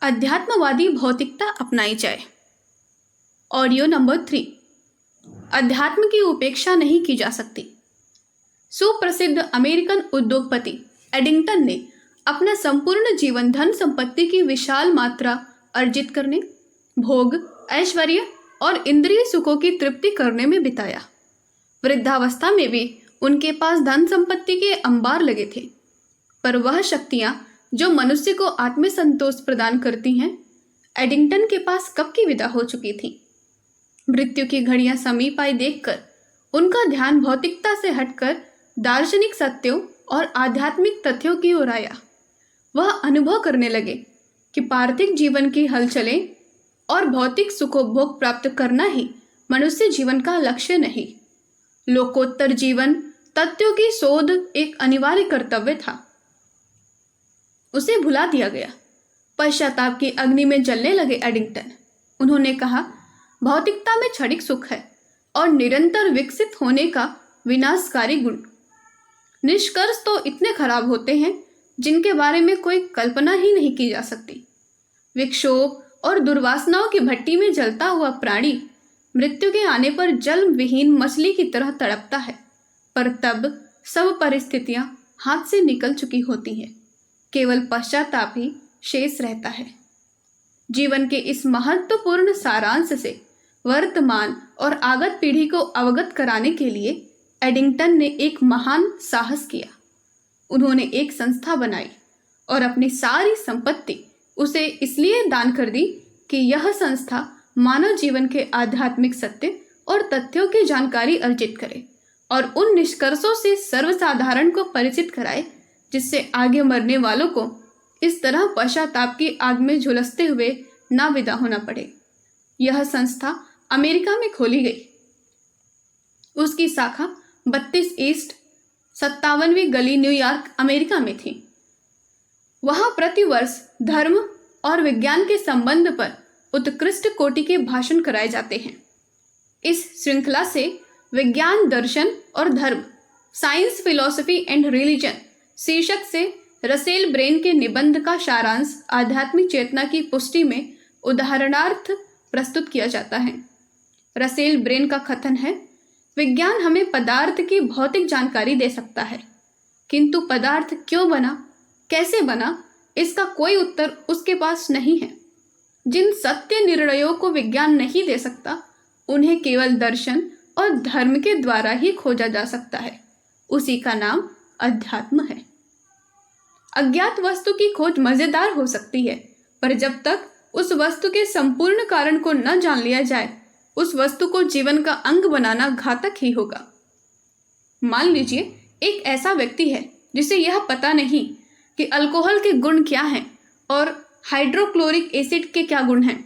अध्यात्मवादी भौतिकता अपनाई जाए। Audio number 3। अध्यात्म की उपेक्षा नहीं की जा सकती। सुप्रसिद्ध अमेरिकन उद्योगपति एडिंगटन ने अपना संपूर्ण जीवन धन संपत्ति की विशाल मात्रा अर्जित करने, भोग, ऐश्वर्य और इंद्रिय सुखों की तृप्ति करने में बिताया। वृद्धावस्था में भी उनके पास धन संपत्ति के अंबार लगे थे, पर वह शक्तियां जो मनुष्य को आत्मसंतोष प्रदान करती हैं, एडिंगटन के पास कब की विदा हो चुकी थी। मृत्यु की घड़ियां समीप आई देखकर उनका ध्यान भौतिकता से हटकर दार्शनिक सत्यों और आध्यात्मिक तथ्यों की ओर आया। वह अनुभव करने लगे कि पार्थिव जीवन की हलचलें और भौतिक सुखोपभोग प्राप्त करना ही मनुष्य जीवन का लक्ष्य नहीं, लोकोत्तर जीवन तथ्यों की शोध एक अनिवार्य कर्तव्य था। उसे भुला दिया गया। पश्चाताप की अग्नि में जलने लगे एडिंगटन। उन्होंने कहा, भौतिकता में क्षणिक सुख है और निरंतर विकसित होने का विनाशकारी गुण। निष्कर्ष तो इतने खराब होते हैं जिनके बारे में कोई कल्पना ही नहीं की जा सकती। विक्षोभ और दुर्वासनाओं की भट्टी में जलता हुआ प्राणी मृत्यु के आने पर जल विहीन मछली की तरह तड़पता है, पर तब सब परिस्थितियां हाथ से निकल चुकी होती हैं। केवल पश्चाताप ही शेष रहता है। जीवन के इस महत्वपूर्ण सारांश से वर्तमान और आगत पीढ़ी को अवगत कराने के लिए एडिंगटन ने एक महान साहस किया। उन्होंने एक संस्था बनाई और अपनी सारी संपत्ति उसे इसलिए दान कर दी कि यह संस्था मानव जीवन के आध्यात्मिक सत्य और तथ्यों की जानकारी अर्जित करे और उन निष्कर्षों से सर्वसाधारण को परिचित कराए जिससे आगे मरने वालों को इस तरह पश्चाताप की आग में झुलसते हुए ना विदा होना पड़े। यह संस्था अमेरिका में खोली गई। उसकी शाखा 32 ईस्ट 57वीं गली न्यूयॉर्क अमेरिका में थी। वहां प्रतिवर्ष धर्म और विज्ञान के संबंध पर उत्कृष्ट कोटि के भाषण कराए जाते हैं। इस श्रृंखला से विज्ञान, दर्शन और धर्म, साइंस, फिलॉसफी एंड रिलीजन शीर्षक से रसेल ब्रेन के निबंध का सारांश आध्यात्मिक चेतना की पुष्टि में उदाहरणार्थ प्रस्तुत किया जाता है। रसेल ब्रेन का कथन है, विज्ञान हमें पदार्थ की भौतिक जानकारी दे सकता है, किंतु पदार्थ क्यों बना, कैसे बना, इसका कोई उत्तर उसके पास नहीं है। जिन सत्य निर्णयों को विज्ञान नहीं दे सकता, उन्हें केवल दर्शन और धर्म के द्वारा ही खोजा जा सकता है। उसी का नाम अध्यात्म है। अज्ञात वस्तु की खोज मजेदार हो सकती है, पर जब तक उस वस्तु के संपूर्ण कारण को न जान लिया जाए, उस वस्तु को जीवन का अंग बनाना घातक ही होगा। मान लीजिए एक ऐसा व्यक्ति है जिसे यह पता नहीं कि अल्कोहल के गुण क्या हैं और हाइड्रोक्लोरिक एसिड के क्या गुण हैं,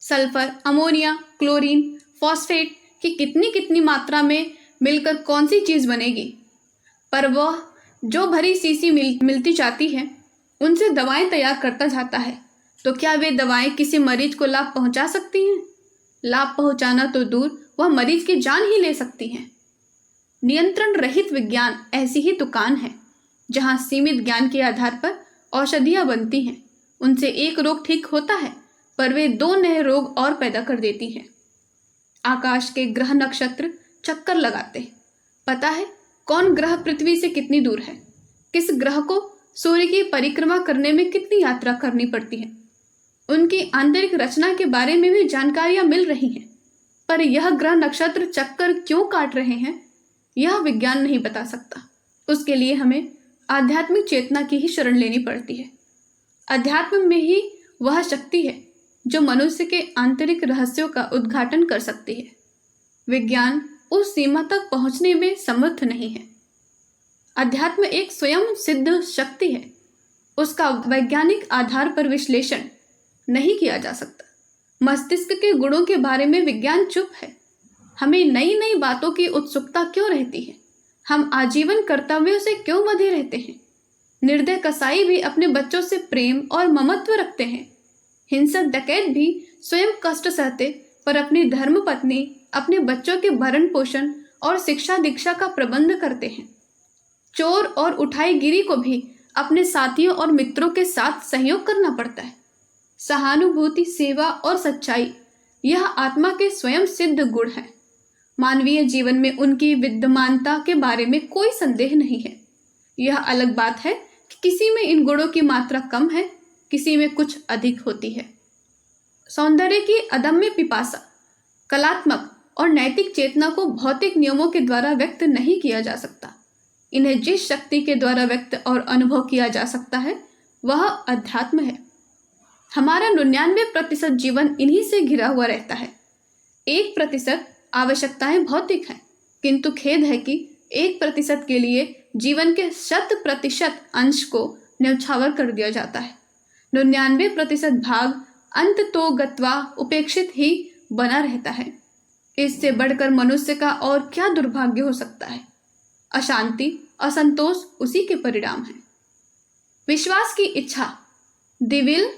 सल्फर, अमोनिया, क्लोरीन, फॉस्फेट की कितनी कितनी मात्रा में मिलकर कौन सी चीज बनेगी, पर वह जो भरी शीशी मिलती जाती है उनसे दवाएं तैयार करता जाता है। तो क्या वे दवाएं किसी मरीज को लाभ पहुंचा सकती हैं? लाभ पहुंचाना तो दूर, वह मरीज की जान ही ले सकती हैं। नियंत्रण रहित विज्ञान ऐसी ही दुकान है जहां सीमित ज्ञान के आधार पर औषधियां बनती हैं। उनसे एक रोग ठीक होता है, पर वे 2 नए रोग और पैदा कर देती हैं। आकाश के ग्रह नक्षत्र चक्कर लगाते हैं। पता है कौन ग्रह पृथ्वी से कितनी दूर है, किस ग्रह को सूर्य की परिक्रमा करने में कितनी यात्रा करनी पड़ती है, उनकी आंतरिक रचना के बारे में भी जानकारियां मिल रही हैं। पर यह ग्रह नक्षत्र चक्कर क्यों काट रहे हैं, यह विज्ञान नहीं बता सकता। उसके लिए हमें आध्यात्मिक चेतना की ही शरण लेनी पड़ती है। अध्यात्म में ही वह शक्ति है जो मनुष्य के आंतरिक रहस्यों का उद्घाटन कर सकती है। विज्ञान उस सीमा तक पहुंचने में समर्थ नहीं है। अध्यात्म एक स्वयं सिद्ध शक्ति है। उसका वैज्ञानिक आधार पर विश्लेषण नहीं किया जा सकता। मस्तिष्क के गुणों के बारे में विज्ञान चुप है। हमें नई नई बातों की उत्सुकता क्यों रहती है? हम आजीवन कर्तव्यों से क्यों बंधे रहते हैं? निर्दय कसाई भी अपने बच्चों से प्रेम और ममत्व रखते हैं। हिंसक डकैत भी स्वयं कष्ट सहते, पर अपनी धर्म पत्नी, अपने बच्चों के भरण पोषण और शिक्षा दीक्षा का प्रबंध करते हैं। चोर और उठाईगिरी को भी अपने साथियों और मित्रों के साथ सहयोग करना पड़ता है। सहानुभूति, सेवा और सच्चाई यह आत्मा के स्वयं सिद्ध गुण हैं। मानवीय जीवन में उनकी विद्यमानता के बारे में कोई संदेह नहीं है। यह अलग बात है कि किसी में इन गुणों की मात्रा कम है, किसी में कुछ अधिक होती है। सौंदर्य की अदम्य पिपासा, कलात्मक और नैतिक चेतना को भौतिक नियमों के द्वारा व्यक्त नहीं किया जा सकता। इन्हें जिस शक्ति के द्वारा व्यक्त और अनुभव किया जा सकता है वह अध्यात्म है। हमारा 99% जीवन इन्हीं से घिरा हुआ रहता है। 1% आवश्यकताएं भौतिक हैं, किंतु खेद है कि 1% के लिए जीवन के 100% अंश को न्यौछावर कर दिया जाता है। 99% भाग अंततोगत्वा उपेक्षित ही बना रहता है। इससे बढ़कर मनुष्य का और क्या दुर्भाग्य हो सकता है। अशांति, असंतोष उसी के परिणाम है। विश्वास की इच्छा, द विल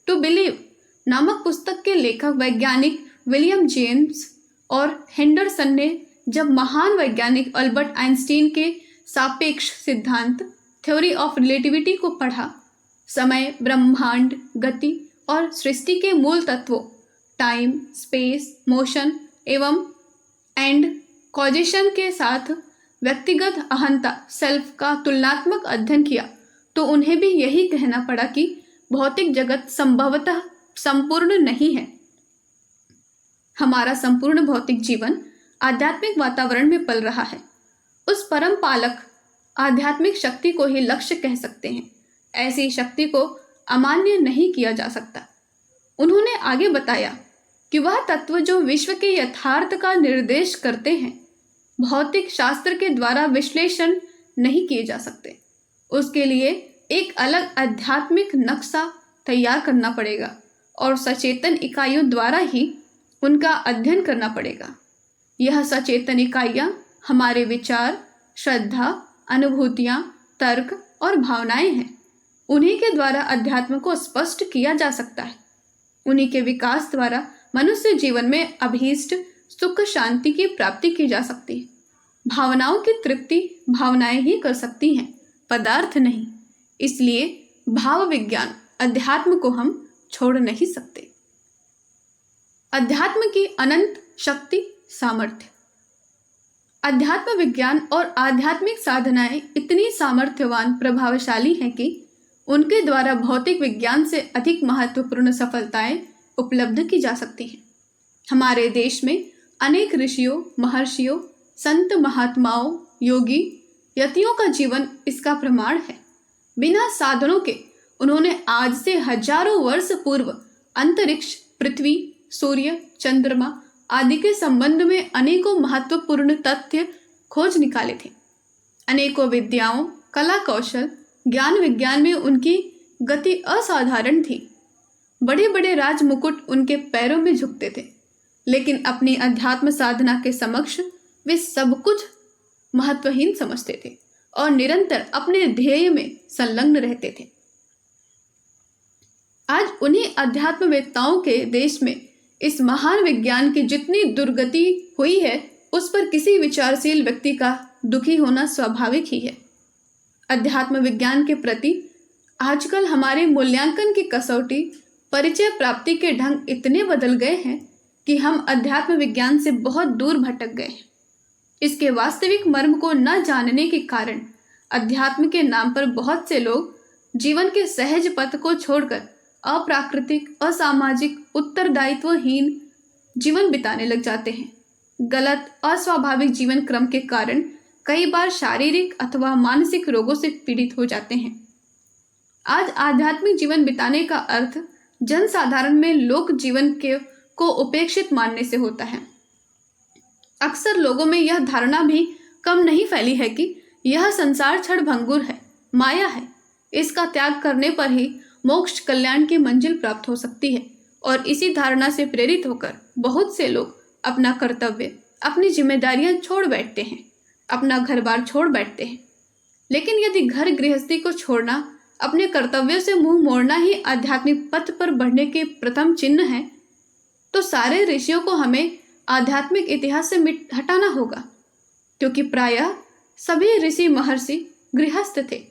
टू बिलीव नामक पुस्तक के लेखक वैज्ञानिक विलियम जेम्स और हेंडरसन ने जब महान वैज्ञानिक अल्बर्ट आइंस्टीन के सापेक्ष सिद्धांत, थ्योरी ऑफ रिलेटिविटी को पढ़ा, समय, ब्रह्मांड, गति और सृष्टि के मूल तत्वों टाइम, स्पेस, मोशन एवं एंड कॉजेशन के साथ व्यक्तिगत अहंता, सेल्फ का तुलनात्मक अध्ययन किया तो उन्हें भी यही कहना पड़ा कि भौतिक जगत संभवतः संपूर्ण नहीं है। हमारा संपूर्ण भौतिक जीवन आध्यात्मिक वातावरण में पल रहा है। उस परम पालक आध्यात्मिक शक्ति को ही लक्ष्य कह सकते हैं। ऐसी शक्ति को अमान्य नहीं किया जा सकता। उन्होंने आगे बताया कि वह तत्व जो विश्व के यथार्थ का निर्देश करते हैं भौतिक शास्त्र के द्वारा विश्लेषण नहीं किए जा सकते। उसके लिए एक अलग आध्यात्मिक नक्शा तैयार करना पड़ेगा और सचेतन इकाइयों द्वारा ही उनका अध्ययन करना पड़ेगा। यह सचेतन इकाइयाँ हमारे विचार, श्रद्धा, अनुभूतियाँ, तर्क और भावनाएं हैं। उन्हीं के द्वारा अध्यात्म को स्पष्ट किया जा सकता है। उन्हीं के विकास द्वारा मनुष्य जीवन में अभीष्ट सुख शांति की प्राप्ति की जा सकती है। भावनाओं की तृप्ति भावनाएं ही कर सकती हैं, पदार्थ नहीं। इसलिए भाव विज्ञान अध्यात्म को हम छोड़ नहीं सकते। अध्यात्म की अनंत शक्ति, सामर्थ्य। अध्यात्म विज्ञान और आध्यात्मिक साधनाएं इतनी सामर्थ्यवान, प्रभावशाली हैं कि उनके द्वारा भौतिक विज्ञान से अधिक महत्वपूर्ण सफलताएं उपलब्ध की जा सकती हैं। हमारे देश में अनेक ऋषियों, महर्षियों, संत, महात्माओं, योगी, यतियों का जीवन इसका प्रमाण है। बिना साधनों के उन्होंने आज से हजारों वर्ष पूर्व अंतरिक्ष, पृथ्वी, सूर्य, चंद्रमा आदि के संबंध में अनेकों महत्वपूर्ण तथ्य खोज निकाले थे। अनेकों विद्याओं, कला कौशल, ज्ञान विज्ञान में उनकी गति असाधारण थी। बड़े बड़े राज मुकुट उनके पैरों में झुकते थे, लेकिन अपनी अध्यात्म साधना के समक्ष वे सब कुछ महत्वहीन समझते थे और निरंतर अपने ध्येय में संलग्न रहते थे। आज उन्हीं अध्यात्मवेत्ताओं के देश में इस महान विज्ञान की जितनी दुर्गति हुई है, उस पर किसी विचारशील व्यक्ति का दुखी होना स्वाभाविक ही है। अध्यात्म विज्ञान के प्रति आजकल हमारे मूल्यांकन की कसौटी, परिचय प्राप्ति के ढंग इतने बदल गए हैं कि हम अध्यात्म विज्ञान से बहुत दूर भटक गए हैं। इसके वास्तविक मर्म को न जानने के कारण अध्यात्म के नाम पर बहुत से लोग जीवन के सहज पथ को छोड़कर अप्राकृतिक, असामाजिक, उत्तरदायित्वहीन जीवन बिताने लग जाते हैं। गलत, अस्वाभाविक जीवन क्रम के कारण कई बार शारीरिक अथवा मानसिक रोगों से पीड़ित हो जाते हैं। आज आध्यात्मिक जीवन बिताने का अर्थ जनसाधारण में लोक जीवन को उपेक्षित मानने से होता है। अक्सर लोगों में यह धारणा भी कम नहीं फैली है कि यह संसार क्षणभंगुर है, माया है। इसका त्याग करने पर ही मोक्ष, कल्याण की मंजिल प्राप्त हो सकती है। और इसी धारणा से प्रेरित होकर बहुत से लोग अपना कर्तव्य, अपनी जिम्मेदारियां छोड़ बैठते हैं, अपना घर बार छोड़ बैठते हैं। लेकिन यदि घर गृहस्थी को छोड़ना, अपने कर्तव्यों से मुंह मोड़ना ही आध्यात्मिक पथ पर बढ़ने के प्रथम चिन्ह है, तो सारे ऋषियों को हमें आध्यात्मिक इतिहास से हटाना होगा, क्योंकि प्रायः सभी ऋषि महर्षि गृहस्थ थे,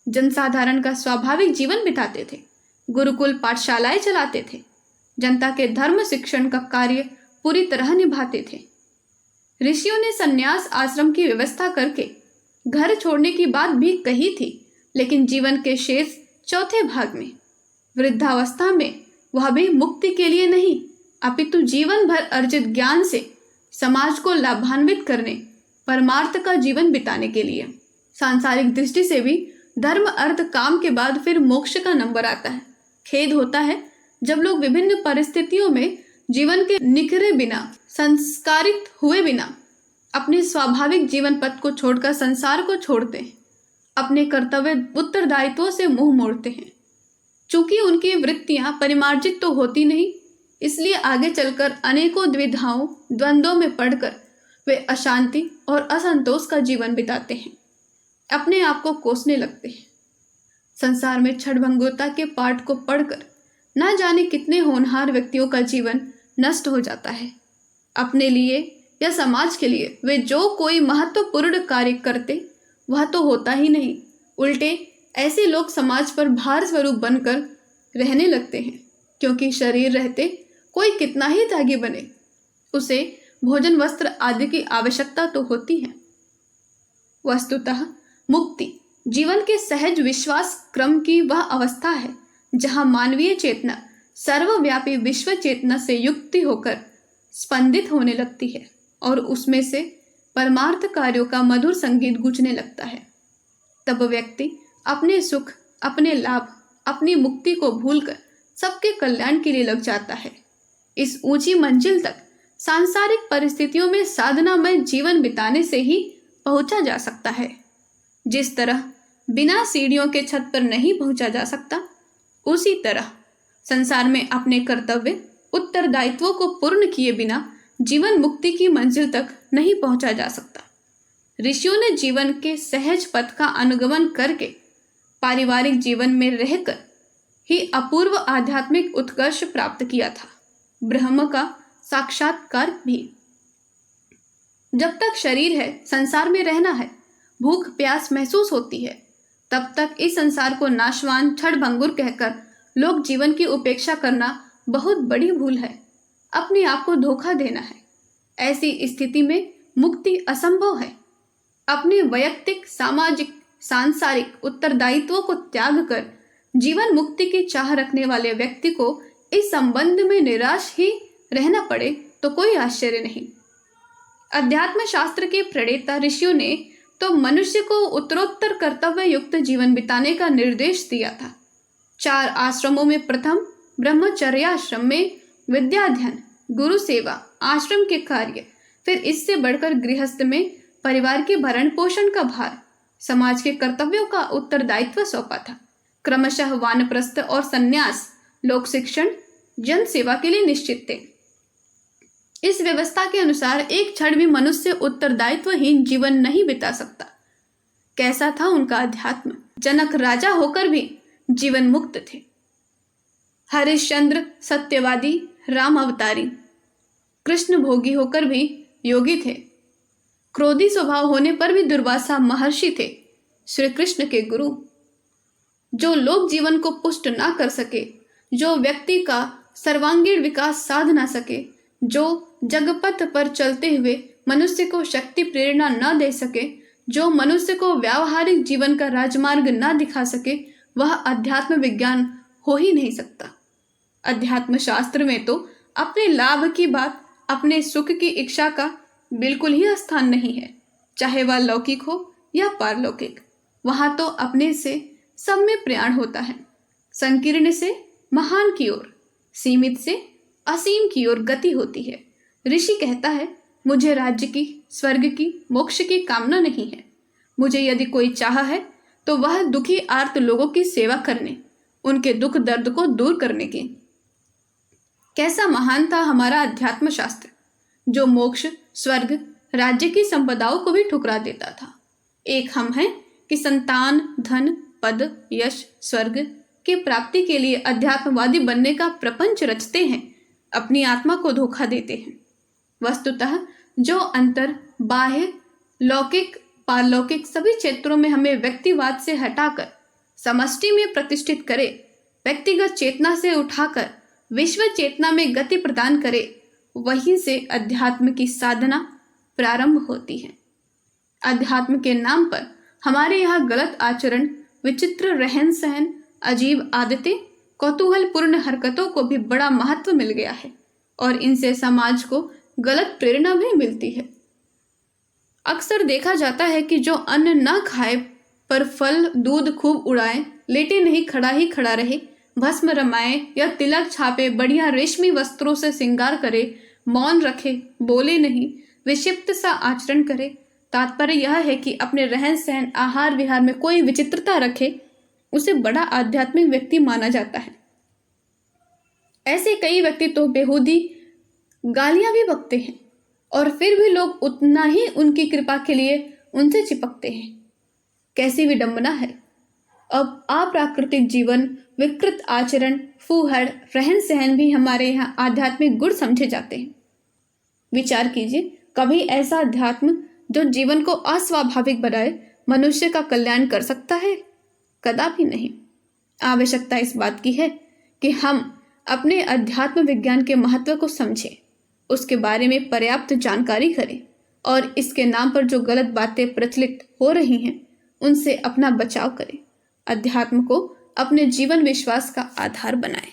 जनसाधारण का स्वाभाविक जीवन बिताते थे। गुरुकुल पाठशालाएं चलाते थे, जनता के धर्म शिक्षण का कार्य पूरी तरह निभाते थे। ऋषियों ने संन्यास आश्रम की व्यवस्था करके घर छोड़ने की बात भी कही थी, लेकिन जीवन के शेष चौथे भाग में, वृद्धावस्था में, वह भी मुक्ति के लिए नहीं, अपितु जीवन भर अर्जित ज्ञान से समाज को लाभान्वित करने, परमार्थ का जीवन बिताने के लिए। सांसारिक दृष्टि से भी धर्म अर्थ काम के बाद फिर मोक्ष का नंबर आता है। खेद होता है जब लोग विभिन्न परिस्थितियों में जीवन के निखरे बिना, संस्कारित हुए बिना अपने स्वाभाविक जीवन पथ को छोड़कर संसार को छोड़ते हैं, अपने कर्तव्य उत्तरदायित्वों से मुंह मोड़ते हैं। चूंकि उनकी वृत्तियां परिमार्जित तो होती नहीं, इसलिए आगे चलकर अनेकों द्विधाओं द्वंद्वों में पड़कर वे अशांति और असंतोष का जीवन बिताते हैं, अपने आप को कोसने लगते हैं। संसार में क्षणभंगुरता के पाठ को पढ़कर न जाने कितने होनहार व्यक्तियों का जीवन नष्ट हो जाता है। अपने लिए या समाज के लिए वे जो कोई महत्वपूर्ण कार्य करते वह तो होता ही नहीं, उल्टे ऐसे लोग समाज पर भार स्वरूप बनकर रहने लगते हैं, क्योंकि शरीर रहते कोई कितना ही त्यागी बने, उसे भोजन वस्त्र आदि की आवश्यकता तो होती है। वस्तुतः मुक्ति जीवन के सहज विश्वास क्रम की वह अवस्था है जहाँ मानवीय चेतना सर्वव्यापी विश्व चेतना से युक्त होकर स्पंदित होने लगती है और उसमें से परमार्थ कार्यों का मधुर संगीत गूंजने लगता है। तब व्यक्ति अपने सुख, अपने लाभ, अपनी मुक्ति को भूलकर सबके कल्याण के लिए लग जाता है। इस ऊंची मंजिल तक सांसारिक परिस्थितियों में साधनामय जीवन बिताने से ही पहुंचा जा सकता है। जिस तरह बिना सीढ़ियों के छत पर नहीं पहुंचा जा सकता, उसी तरह संसार में अपने कर्तव्य उत्तरदायित्वों को पूर्ण किए बिना जीवन मुक्ति की मंजिल तक नहीं पहुंचा जा सकता। ऋषियों ने जीवन के सहज पथ का अनुगमन करके पारिवारिक जीवन में रहकर ही अपूर्व आध्यात्मिक उत्कर्ष प्राप्त किया था, ब्रह्म का साक्षात्कार भी। जब तक शरीर है, संसार में रहना है, भूख प्यास महसूस होती है, तब तक इस संसार को नाशवान क्षणभंगुर कहकर लोग जीवन की उपेक्षा करना बहुत बड़ी भूल है, अपने आप को धोखा देना है। ऐसी स्थिति में मुक्ति असंभव है। अपने वैयक्तिक, सामाजिक, सांसारिक उत्तरदायित्वों को त्याग कर जीवन मुक्ति की चाह रखने वाले व्यक्ति को इस संबंध में निराश ही रहना पड़े तो कोई आश्चर्य नहीं। अध्यात्म शास्त्र के प्रणेता ऋषियों ने तो मनुष्य को उत्तरोत्तर कर्तव्य युक्त जीवन बिताने का निर्देश दिया था। 4 आश्रमों में प्रथम ब्रह्मचर्याश्रम में विद्याध्ययन, गुरु सेवा, आश्रम के कार्य, फिर इससे बढ़कर गृहस्थ में परिवार के भरण पोषण का भार, समाज के कर्तव्यों का उत्तरदायित्व सौंपा था। क्रमशः वानप्रस्थ और संन्यास, लोक शिक्षण, जन सेवा के लिए निश्चित थे। इस व्यवस्था के अनुसार एक क्षण भी मनुष्य उत्तरदायित्वहीन जीवन नहीं बिता सकता। कैसा था उनका अध्यात्म! जनक राजा होकर भी जीवन मुक्त थे, हरिश्चंद्र सत्यवादी, राम अवतारी, कृष्ण भोगी होकर भी योगी थे, क्रोधी स्वभाव होने पर भी दुर्वासा महर्षि थे, श्री कृष्ण के गुरु। जो लोक जीवन को पुष्ट ना कर सके, जो व्यक्ति का सर्वांगीण विकास साध ना सके, जो जगपथ पर चलते हुए मनुष्य को शक्ति प्रेरणा न दे सके, जो मनुष्य को व्यावहारिक जीवन का राजमार्ग न दिखा सके, वह अध्यात्म विज्ञान हो ही नहीं सकता। अध्यात्म शास्त्र में तो अपने लाभ की बात, अपने सुख की इच्छा का बिल्कुल ही स्थान नहीं है, चाहे वह लौकिक हो या पारलौकिक। वहां तो अपने से सब में प्रयाण होता है, संकीर्ण से महान की ओर, सीमित से असीम की ओर गति होती है। ऋषि कहता है, मुझे राज्य की, स्वर्ग की, मोक्ष की कामना नहीं है। मुझे यदि कोई चाह है तो वह दुखी आर्त लोगों की सेवा करने, उनके दुख दर्द को दूर करने की। कैसा महान था हमारा अध्यात्म शास्त्र, जो मोक्ष, स्वर्ग, राज्य की संपदाओं को भी ठुकरा देता था। एक हम हैं कि संतान, धन, पद, यश, स्वर्ग की प्राप्ति के लिए अध्यात्मवादी बनने का प्रपंच रचते हैं, अपनी आत्मा को धोखा देते हैं। वस्तुतः जो अंतर बाह्य, लौकिक, पारलौकिक सभी क्षेत्रों में हमें व्यक्तिवाद से हटाकर समष्टि में प्रतिष्ठित करे, व्यक्तिगत चेतना से उठाकर विश्व चेतना में गति प्रदान करे, वहीं से अध्यात्म की साधना प्रारंभ होती है। अध्यात्म के नाम पर हमारे यहाँ गलत आचरण, विचित्र रहन सहन, अजीब आदतें, कौतूहलपूर्ण हरकतों को भी बड़ा महत्व मिल गया है और इनसे समाज को गलत प्रेरणा भी मिलती है। अक्सर देखा जाता है कि जो अन्न न खाए पर फल दूध खूब उड़ाए, लेटे नहीं खड़ा ही खड़ा रहे, भस्म रमाए या तिलक छापे, बढ़िया रेशमी वस्त्रों से श्रृंगार करे, मौन रखे, बोले नहीं, विक्षिप्त सा आचरण करे, तात्पर्य यह है कि अपने रहन सहन, आहार विहार में कोई विचित्रता रखे, उसे बड़ा आध्यात्मिक व्यक्ति माना जाता है। ऐसे कई व्यक्ति तो बेहूदी गालियां भी बकते हैं और फिर भी लोग उतना ही उनकी कृपा के लिए उनसे चिपकते हैं। कैसी विडंबना है। अब अप्राकृतिक जीवन, विकृत आचरण, फूहड़, रहन सहन भी हमारे यहाँ आध्यात्मिक गुण समझे जाते हैं। विचार कीजिए, कभी ऐसा अध्यात्म जो जीवन को अस्वाभाविक बनाए मनुष्य का कल्याण कर सकता है? कदापि नहीं। आवश्यकता इस बात की है कि हम अपने अध्यात्म विज्ञान के महत्व को समझें, उसके बारे में पर्याप्त जानकारी करें और इसके नाम पर जो गलत बातें प्रचलित हो रही हैं उनसे अपना बचाव करें। अध्यात्म को अपने जीवन विश्वास का आधार बनाएं।